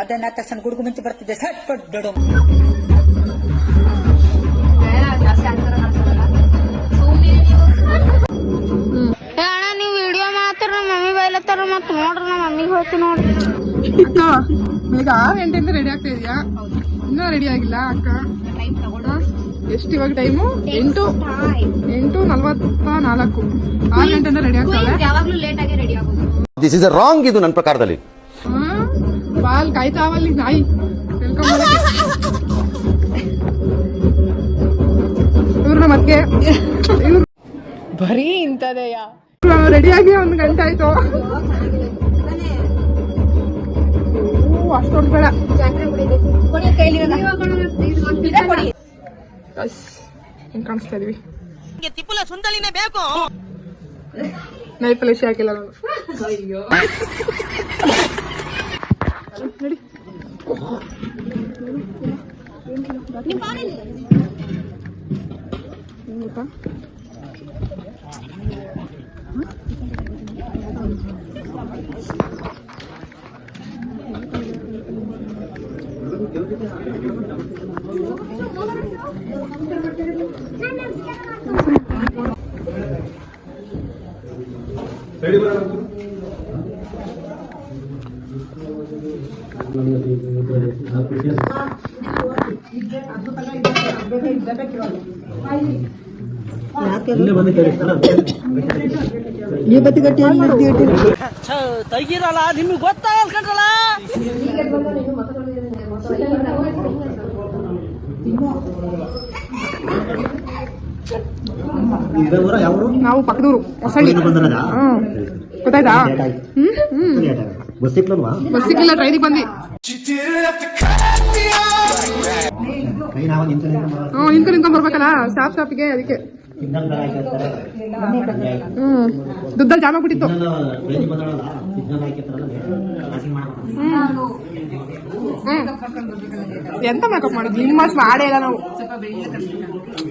ಅದನ್ನ ತಕ್ಷಣ ಗುಡುಗು ಮುಂಚೆ ಬರ್ತಿದ್ದೆ ಸಟ್ ಪಟ್ ದೊಡ್ಡ ಅಣ್ಣ ನೀವು ವಿಡಿಯೋ ಮಾತ್ರ ನಮ್ಮ ಮಮ್ಮಿ ಬೈಲತ್ತಾರ ಮತ್ ನೋಡ್ರಿ ನಮ್ಮ ಮಮ್ಮಿಗೆ ಹೇಳ್ತೀನಿ ನೋಡ್ರಿ. ಈಗ 6 ಗಂಟೆಯಿಂದ ರೆಡಿ ಆಗ್ತಾ ಇದೆಯಾ? ಇನ್ನೂ ರೆಡಿ ಆಗಿಲ್ಲ ಅಕ್ಕ. ಎಷ್ಟು ಇವಾಗ ಟೈಮು? 8:44. 6 ಗಂಟೆಯಿಂದ ರೆಡಿ ಆಗ್ತಾಳೆ. ಯಾವಾಗ್ಲೂ ಲೇಟ್ ಆಗಿ ರೆಡಿ ಆಗೋದು. This is wrong. ಇದು ನನ್ನ ಪ್ರಕಾರದಲ್ಲಿ ಬಾಲ್ ಕಾಯ್ತಾವಲ್ಲಿ ನಾಯಿ. ವೆಲ್ಕಮ್ ಇವ್ರನ್ನ ಮತ್ತೆ ಇವ್ರು ಬರೀ ಇಂಥದೆಯಾ? ರೆಡಿಯಾಗಿ 1 ಗಂಟೆ ಆಯ್ತು. ಅಷ್ಟೊಂದು ಬೇಡ. ಹಿಂಗ್ ಕಾಣಿಸ್ತಾ ಇದೀವಿ. ನೈಫ್ ಪಲಿಶಿ ಹಾಕಿಲ್ಲ ನಾನು. ನಡಿ. ತೆಗಿರಲ್ಲ ನಿಮ್ಗೆ ಗೊತ್ತಾಗಲ್ಲ. ನಾವು ಪಕ್ಕದೂರು ಹೊಸಳ್ಳಿ. ಗೊತ್ತಾಯ್ತಾ? ಬಸ್ ಸಿಕ್ಕಿಲ್ಲ, ಟ್ರೈನಿಗೆ ಬಂದ್ವಿ. ನಿಂತ್ಕೊಂಡ್ ಬರ್ಬೇಕಲ್ಲ ಸ್ಟಾಪ್ಗೆ, ಅದಕ್ಕೆ ದುಡ್ಡಲ್ಲಿ ಜಾಮ ಬಿಟ್ಟಿತ್ತು. ಎಂತ ಮೇಕಪ್ ಮಾಡಿದ್ವಿ? ನಿಮ್ಮಷ್ಟು ಮಾಡೇ ಇಲ್ಲ ನಾವು.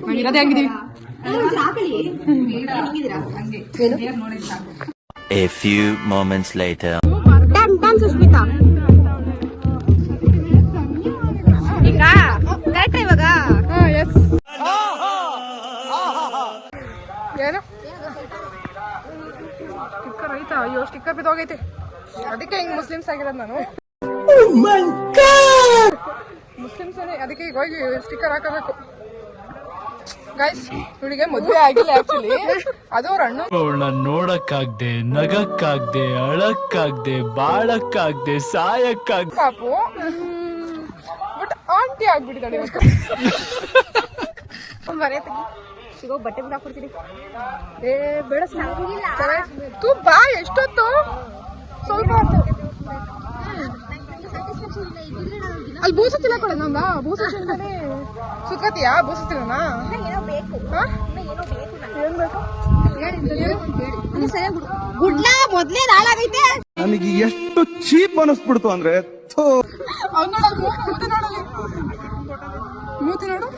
ನಾವ್ ಇರೋದೇ ಹಂಗಿದೀವಿ. A few moments later. Susmita ಈಗ ಕರೆಕ್ಟ್ ಇವಾಗ. ಏನು ಸ್ಟಿಕ್ಕರ್ ಐತಾ? ಅಯ್ಯೋ, ಸ್ಟಿಕ್ಕರ್ ಬಿದ್ದೋಗೈತೆ. ಅದಕ್ಕೆ ಹಿಂಗ್ ಮುಸ್ಲಿಮ್ಸ್ ಆಗಿರೋದು ನಾನು. ಮುಸ್ಲಿಮ್ಸ್ ಅದಕ್ಕೆ ಈಗ ಹೋಗಿ ಸ್ಟಿಕ್ಕರ್ ಹಾಕಬೇಕು. ಗೈಸ್, ಇವಳಿಗೆ ಮದುವೆ ಆಗಿಲ್ಲ ಆಕ್ಚುಲಿ. ಅದು ಅವ್ರ ಅಣ್ಣ. ಅವಳನ್ನ ನೋಡಕ್ಕಾಗ್ದೆ, ನಗಕ್ಕಾಗ್ದೆ, ಅಳಕ್ಕಾಗ್ದೆ, ಬಾಳಕ್ಕಾಗ್ದೆ, ಸಾಯಕ್ಕಾಗ್ದೆ ಪಾಪು. ಬಟ್ ಆಂಟಿ ಆಗ್ಬಿಟ್ಟಿದ್ದಾಳೆ ಇವತ್ತು. ಸಿಗೋ ಬಟ್ಟೆ ಬಿಡ ಹಾಕೊಡ್ತೀನಿ. ಬೇಡ ತೂ ಬಾ. ಎಷ್ಟೊತ್ತು? ಸ್ವಲ್ಪ ಹೊತ್ತು. ಅಲ್ಲಿ ಬೂಸುತ್ತಿಲ್ಲ ಕೊಡ ನಮ್ದ. ಬೂಸುತ್ತಿಲ್ದಾನೆ ಸುತ್ಕತಿಯಾ? ಬೂಸುತ್ತಿಲ್ಲನಾ? ಏನ್ ಬೇಕು? ಗುಡ್ಲ ಮೊದ್ಲೇ ಹಾಳಾಗೈತೆ. ನನಗೆ ಎಷ್ಟು ಚೀಪ್ ಅನಿಸ್ಬಿಡ್ತು ಅಂದ್ರೆ, ಮೂತಿ ನೋಡು.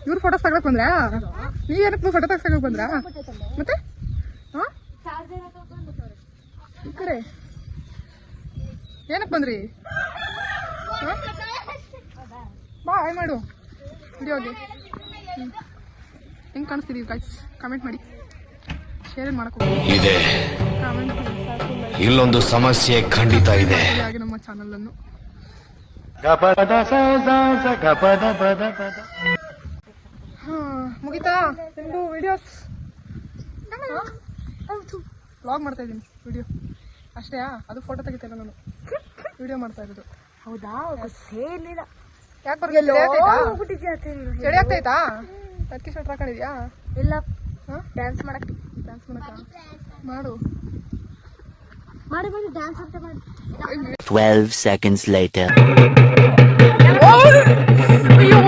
ಇವ್ರು ಫೋಟೋಸ್ ತಗೊಳಕ್ ಬಂದ್ರಾ? ನೀವೇನಕ್ಕೆ ಫೋಟೋ ತಗ್ಸಕ್ ಬಂದ್ರಾ? ಮತ್ತೆ ಈ ಕಡೆ ಏನಕ್ಕೆ ಬಂದ್ರಿ? ಬಾ, ಹಾಯ್ ಮಾಡು ವಿಡಿಯೋಗೆ. ಹೆಂಗ್ ಕಾಣಿಸ್ತಿದೀವಿ ಗೈಸ್? ಕಮೆಂಟ್ ಮಾಡಿ, ಶೇರ್ ಮಾಡಕ್ ಇದೆ. ಇಲ್ಲೊಂದು ಸಮಸ್ಯೆ ಖಂಡಿತ ಇದೆ. ಹಾಗೆ ನಮ್ಮ ಚಾನಲ್ ಅನ್ನು ಮುಗಿತಾ ನಿಮ್ದು ವಿಡಿಯೋಸ್? ವ್ಲಾಗ್ ಮಾಡ್ತಾ ಇದ್ದೀನಿ, ವಿಡಿಯೋ ಅಷ್ಟೇ. ಅದು ಫೋಟೋ ತೆಗಿತಾ ಇಲ್ಲ ನಾನು. ವಿಡಿಯೋ ಮಾಡ್ತಾ ಇರೋದು. ಹೌದಾ ಗೊತ್ತೇ ಇರ್ಲಿಲ್ಲ. ಯಾಕೆ ಬರ್ತಿದ್ದೆ? ಚಳಿ ಆಗ್ತೈತಾ? ಅದಕ್ಕೆ ಸ್ವೆಟರ್ ಹಾಕೊಂಡಿದ್ಯಾ? ಇಲ್ಲ ಡ್ಯಾನ್ಸ್ ಮಾಡಕ್ ಮಾಡು. ಮಾಡಿ ಬಂದು ಡ್ಯಾನ್ಸ್ ಅಂತ ಮಾಡಿ. 12 seconds later. ಅಯ್ಯೋ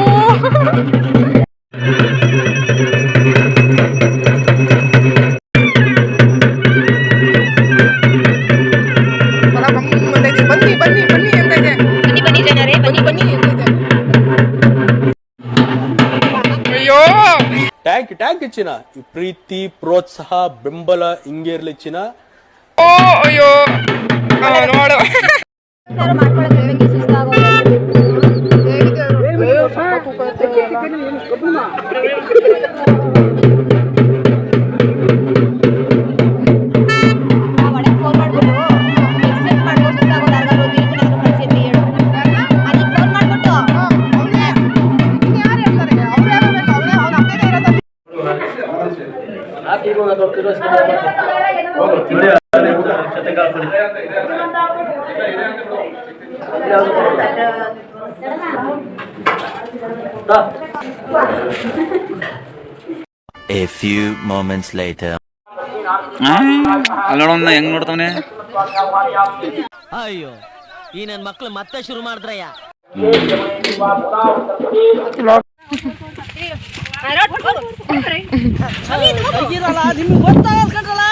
ಬನ್ನಿ ಬನ್ನಿ ಬನ್ನಿ ಅಂತ ಇದೆ. ಬನ್ನಿ ಜನರೇ ಬನ್ನಿ ಬನ್ನಿ. ಅಯ್ಯೋ ಟ್ಯಾಂಕ್ ಇಚ್ಚಿನ ಈ ಪ್ರೀತಿ ಪ್ರೋತ್ಸಾಹ ಬೆಂಬಲ ಹಿಂಗೆ ಇರ್ಲಿ ಚಿನ್ನ. ಓ ಅಯ್ಯೋ ನೋಡು A few moments later. ಅಲ್ಲೋಣ ಹೆಂಗ್ ನೋಡ್ತಾವನೆ. ಅಯ್ಯೋ ಈ ನನ್ ಮಕ್ಳು ಮತ್ತೆ ಶುರು ಮಾಡಿದ್ರಯ್ಯ. ತೆಗೀರಲ್ಲ, ನಿಮ್ಗೆ ಗೊತ್ತಾಗಲ್ಲ ಕಣ್ರಲ್ಲ.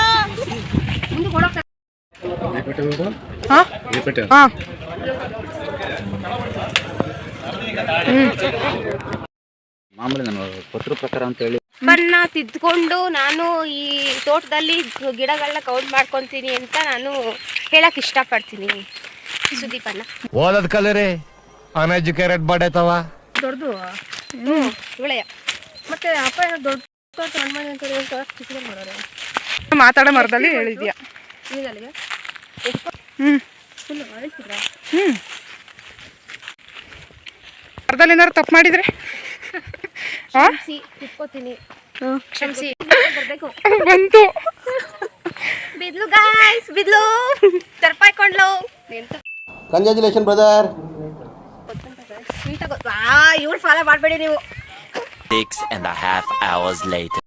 ಮಾಮೂಲಿ ನಾನು ಪತ್ರ ಪ್ರಕಾರ ಅಂತ ಹೇಳಿ ಬಣ್ಣ ತಿದ್ಕೊಂಡು ನಾನು ಈ ತೋಟದಲ್ಲಿ ಗಿಡಗಳನ್ನ ಕೌಂಟ್ ಮಾಡ್ಕೊಂತೀನಿ ಅಂತ ನಾನು ಹೇಳಕ್ ಇಷ್ಟಪಡ್ತೀನಿ. ಸುದೀಪಣ್ಣ ಓದದ್ ಕಲರಿ ಅನ್ಎಜುಕೇಟೆಡ್ ಬಡೇತವ ದೊಡ್ಡದು ಒಳ್ಳೆಯ ಮತ್ತೆ ಅಪ್ಪ ಏನೋ ದೊಡ್ಡ ಮಾಡಿ ಅಂತ ಚಿಕ್ಕದ ಮಾಡೋರು. ಮಾತಾಡೋ ಮರದಲ್ಲಿ ಹೇಳಿದ್ಯಾ? ಮರದಲ್ಲಿ ಏನಾರು ತಪ್ಪು ಮಾಡಿದ್ರೆ ತಿಳ್ಕೊತೀನಿ. ಕ್ಷಮಿಸಿ ಬರ್ಬೇಕು. ಬಂತು ಬಿದ್ಲು ಗಾಯ್ಸ್, ಬಿದ್ಲು ತರ್ಪಾಯ್ಕೊಂಡ್ಲು ಎಂತ ಕಂಗ್ರ್ಯಾಚುಲೇಷನ್ ಬ್ರದರ್. ಇವ್ರು ಫಾಲೋ ಮಾಡಬೇಡಿ ನೀವು. 6.5 hours later.